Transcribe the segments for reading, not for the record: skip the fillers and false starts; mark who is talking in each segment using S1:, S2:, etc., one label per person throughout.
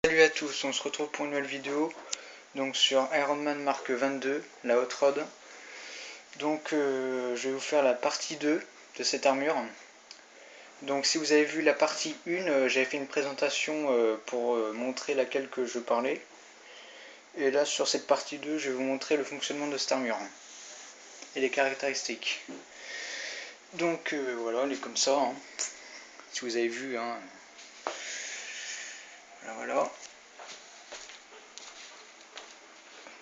S1: Salut à tous, on se retrouve pour une nouvelle vidéo donc sur Iron Man Mark 22, la Hot Rod. Donc je vais vous faire la partie 2 de cette armure. Donc si vous avez vu la partie 1, j'avais fait une présentation pour montrer laquelle que je parlais. Et là sur cette partie 2, je vais vous montrer le fonctionnement de cette armure et les caractéristiques. Donc voilà, elle est comme ça, hein. Si vous avez vu, hein. Voilà.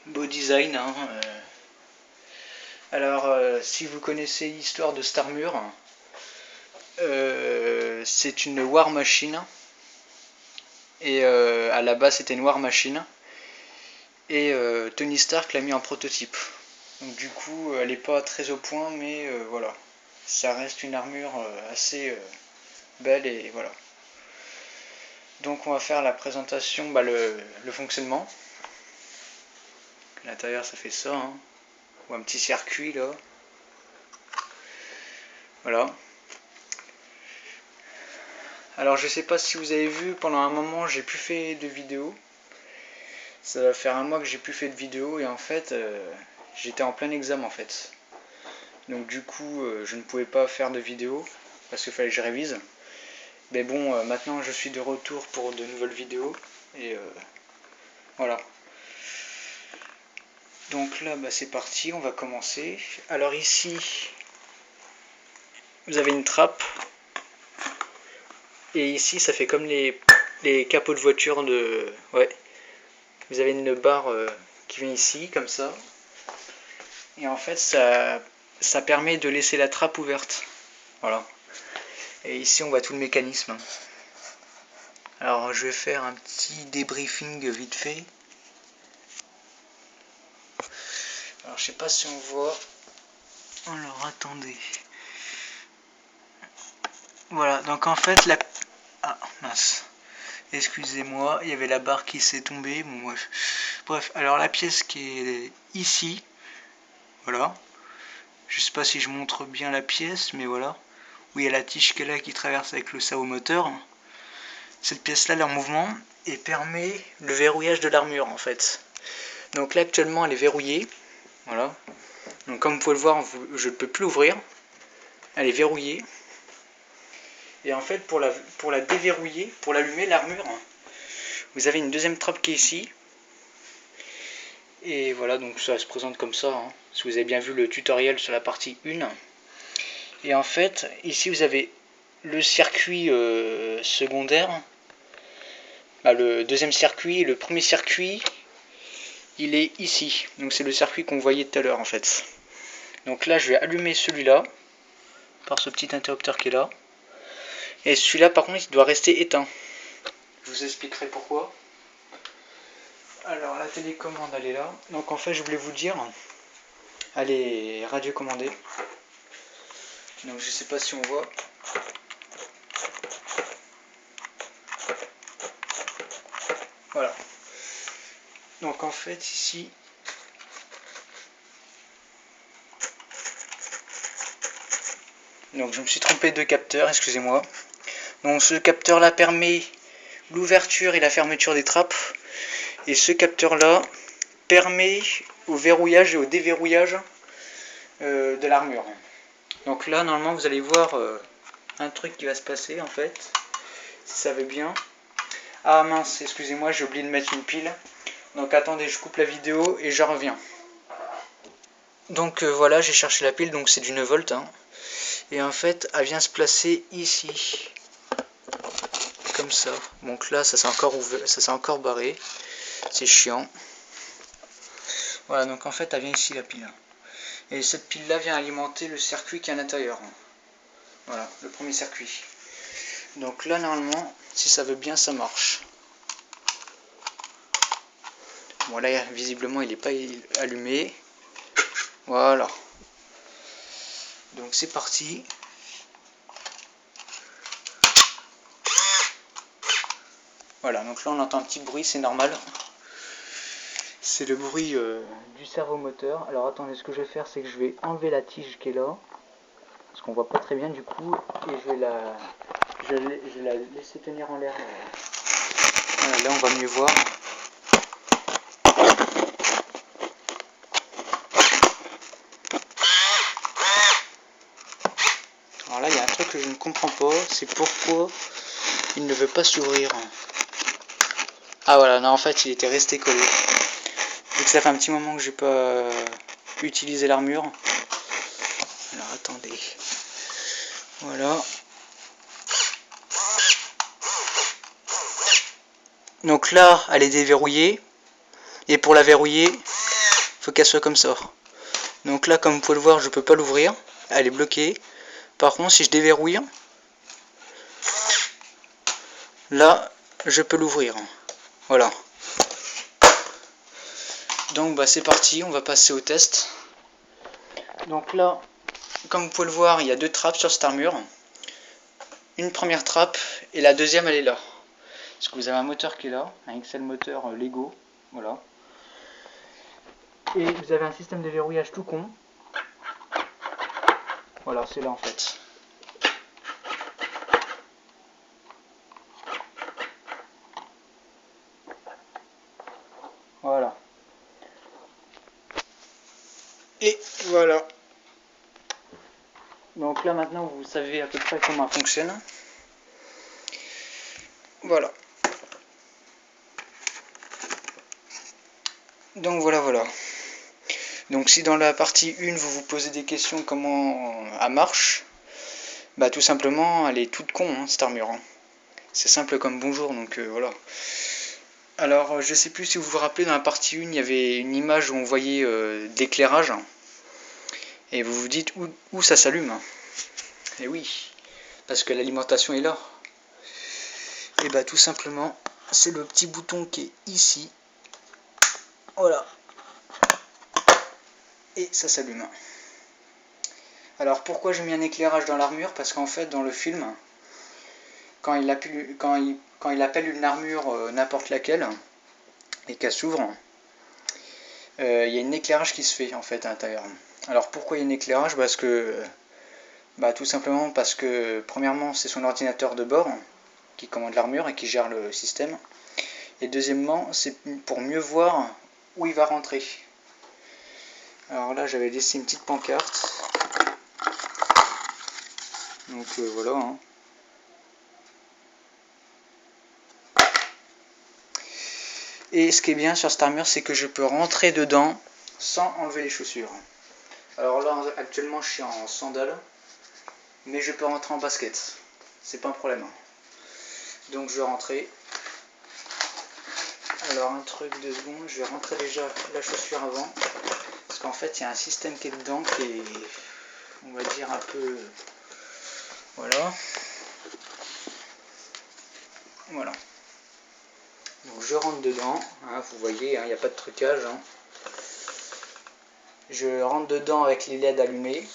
S1: Beau design, hein. Alors, si vous connaissez l'histoire de cette armure, c'est une War Machine. Et à la base, c'était une War Machine. Et Tony Stark l'a mis en prototype. Donc, du coup, elle n'est pas très au point, mais voilà. Ça reste une armure assez belle et voilà. Donc, on va faire la présentation, le fonctionnement. À l'intérieur, ça fait ça, hein. Ou un petit circuit là. Voilà. Alors je sais pas si vous avez vu, pendant un moment j'ai plus fait de vidéos. Ça va faire un mois que j'ai plus fait de vidéos et en fait j'étais en plein examen en fait. Donc du coup je ne pouvais pas faire de vidéos parce qu'il fallait que je révise. Mais bon maintenant je suis de retour pour de nouvelles vidéos et voilà. Donc là c'est parti, on va commencer. Alors ici vous avez une trappe. Et ici ça fait comme les capots de voiture de... Ouais. Vous avez une barre qui vient ici comme ça. Et en fait ça permet de laisser la trappe ouverte. Voilà. Et ici on voit tout le mécanisme. Alors je vais faire un petit débriefing vite fait. Alors je sais pas si on voit. Alors attendez. Voilà, donc en fait la... Ah mince. Excusez-moi, il y avait la barre qui s'est tombée. Bon bref. Bref, alors la pièce qui est ici. Voilà. Je sais pas si je montre bien la pièce, mais voilà. Où il y a la tige qui est là qui traverse avec le servo moteur. Cette pièce-là, elle est en mouvement et permet le verrouillage de l'armure en fait. Donc là actuellement elle est verrouillée. Voilà. Donc comme vous pouvez le voir, je ne peux plus l'ouvrir. Elle est verrouillée. Et en fait pour la déverrouiller, pour l'allumer l'armure, vous avez une deuxième trappe qui est ici. Et voilà, donc ça se présente comme ça, hein, si vous avez bien vu le tutoriel sur la partie 1. Et en fait, ici vous avez le circuit secondaire. Le deuxième circuit, le premier circuit, il est ici. Donc c'est le circuit qu'on voyait tout à l'heure en fait. Donc là je vais allumer celui-là, par ce petit interrupteur qui est là. Et celui-là par contre il doit rester éteint. Je vous expliquerai pourquoi. Alors la télécommande elle est là. Donc en fait je voulais vous dire, elle est radiocommandée. Donc je sais pas si on voit. Voilà. Donc en fait ici, donc je me suis trompé de capteur, excusez-moi. Donc ce capteur là permet l'ouverture et la fermeture des trappes. Et ce capteur là permet au verrouillage et au déverrouillage de l'armure. Donc là normalement vous allez voir un truc qui va se passer en fait, si ça veut bien. Ah mince, excusez-moi, j'ai oublié de mettre une pile. Donc attendez, je coupe la vidéo et je reviens. Donc voilà, j'ai cherché la pile, donc c'est du 9 volts. Hein. Et en fait, elle vient se placer ici. Comme ça. Donc là, ça s'est encore barré. C'est chiant. Voilà, donc en fait, elle vient ici la pile. Et cette pile-là vient alimenter le circuit qui est à l'intérieur. Voilà, le premier circuit. Donc là, normalement, si ça veut bien, ça marche. Bon, là, visiblement, il n'est pas allumé. Voilà. Donc c'est parti. Voilà, donc là on entend un petit bruit, c'est normal. C'est le bruit du servomoteur. Alors attendez, ce que je vais faire, c'est que je vais enlever la tige qui est là. Parce qu'on voit pas très bien du coup. Et je vais la laisser tenir en l'air. Voilà, là on va mieux voir. Alors là il y a un truc que je ne comprends pas, c'est pourquoi il ne veut pas s'ouvrir. Ah voilà, non en fait il était resté collé. Vu que ça fait un petit moment que j'ai pas utilisé l'armure. Alors attendez. Voilà. Donc là, elle est déverrouillée. Et pour la verrouiller, il faut qu'elle soit comme ça. Donc là, comme vous pouvez le voir, je peux pas l'ouvrir. Elle est bloquée. Par contre, si je déverrouille, là, je peux l'ouvrir. Voilà. Donc bah c'est parti, on va passer au test. Donc là, comme vous pouvez le voir, il y a 2 trappes sur cette armure. Une première trappe et la deuxième elle est là. Parce que vous avez un moteur qui est là, un XL moteur Lego. Voilà. Et vous avez un système de verrouillage tout con. Voilà, c'est là en fait. Voilà. Et voilà. Donc là maintenant vous savez à peu près comment elle fonctionne. Voilà. Donc voilà. Donc si dans la partie 1 vous vous posez des questions comment elle marche, bah tout simplement elle est toute con hein, cette armure. Hein. C'est simple comme bonjour donc voilà. Alors je sais plus si vous vous rappelez dans la partie 1 il y avait une image où on voyait d'éclairage. Et vous vous dites où ça s'allume. Et oui, parce que l'alimentation est là. Et bah tout simplement, c'est le petit bouton qui est ici. Voilà. Et ça s'allume. Alors pourquoi j'ai mis un éclairage dans l'armure? Parce qu'en fait dans le film, quand il appelle une armure n'importe laquelle, et qu'elle s'ouvre, il y a un éclairage qui se fait en fait à l'intérieur. Alors pourquoi il y a un éclairage? Parce que tout simplement parce que premièrement c'est son ordinateur de bord qui commande l'armure et qui gère le système. Et deuxièmement, c'est pour mieux voir où il va rentrer. Alors là, j'avais laissé une petite pancarte. Donc voilà. Hein. Et ce qui est bien sur cette armure, c'est que je peux rentrer dedans sans enlever les chaussures. Alors là, actuellement, je suis en sandales. Mais je peux rentrer en basket. C'est pas un problème. Donc je vais rentrer. Alors un truc de seconde, je vais rentrer déjà la chaussure avant. Parce qu'en fait, il y a un système qui est dedans qui est, on va dire, un peu... Voilà. Voilà. Donc je rentre dedans, hein, vous voyez, il n'y a pas de trucage. Hein. Je rentre dedans avec les LED allumés,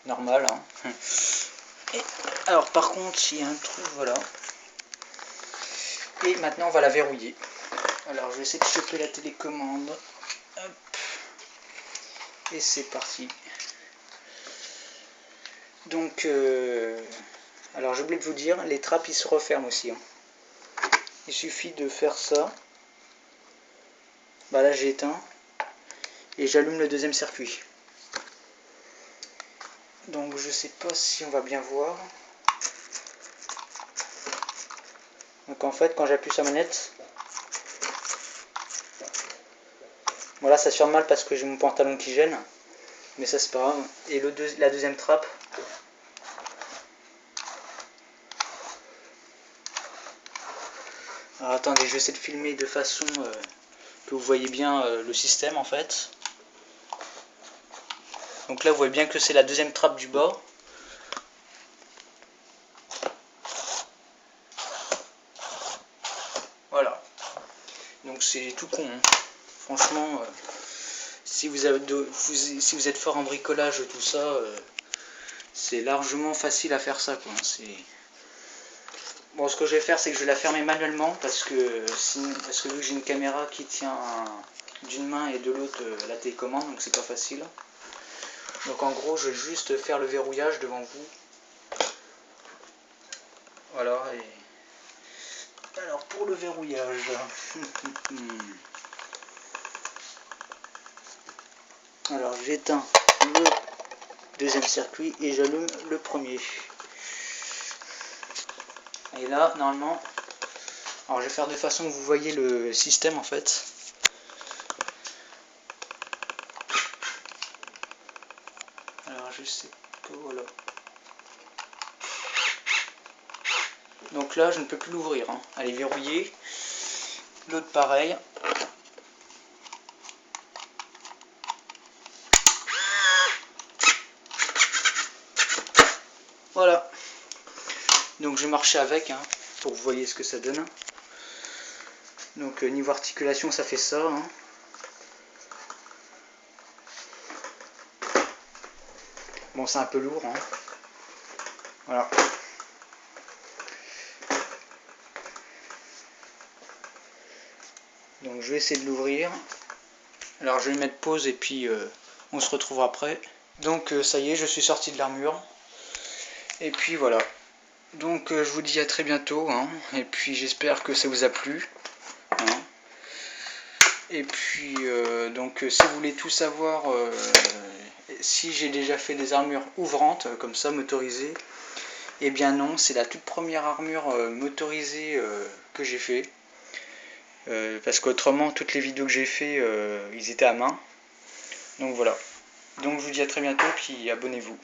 S1: normal. Hein. Et, alors par contre, il y a un truc, voilà. Et maintenant on va la verrouiller. Alors je vais essayer de choper la télécommande. Hop. Et c'est parti. Donc, alors j'ai oublié de vous dire, les trappes ils se referment aussi. Hein. Il suffit de faire ça. Bah là j'ai éteint. Et j'allume le deuxième circuit. Donc je sais pas si on va bien voir. Donc en fait quand j'appuie sur la manette, voilà ça se fait mal parce que j'ai mon pantalon qui gêne. Mais ça c'est pas grave. Et la deuxième trappe. Alors attendez, je vais essayer de filmer de façon que vous voyez bien le système en fait. Donc là vous voyez bien que c'est la deuxième trappe du bord. Voilà. Donc c'est tout con. Hein. Franchement, si vous êtes fort en bricolage tout ça, c'est largement facile à faire ça quoi. Bon, ce que je vais faire, c'est que je vais la fermer manuellement parce que vu que j'ai une caméra qui tient d'une main et de l'autre la télécommande, donc c'est pas facile. Donc en gros, je vais juste faire le verrouillage devant vous. Voilà, et Alors pour le verrouillage, alors j'éteins le deuxième circuit et j'allume le premier. Et là normalement, alors je vais faire de façon que vous voyez le système en fait. Alors je sais que voilà. Donc là je ne peux plus l'ouvrir, hein. Elle est verrouillée. L'autre pareil. Voilà. Donc je vais marcher avec, hein, pour que vous voyez ce que ça donne. Donc niveau articulation ça fait ça, hein. Bon c'est un peu lourd, hein. Voilà. Donc je vais essayer de l'ouvrir. Alors je vais mettre pause et puis on se retrouve après. Donc ça y est, je suis sorti de l'armure. Et puis voilà. Donc je vous dis à très bientôt, hein. Et puis j'espère que ça vous a plu, hein. Et puis donc si vous voulez tout savoir, si j'ai déjà fait des armures ouvrantes comme ça motorisées, eh bien non, c'est la toute première armure motorisée que j'ai fait. Parce qu'autrement toutes les vidéos que j'ai fait ils étaient à main. Donc voilà. Donc je vous dis à très bientôt, puis abonnez-vous.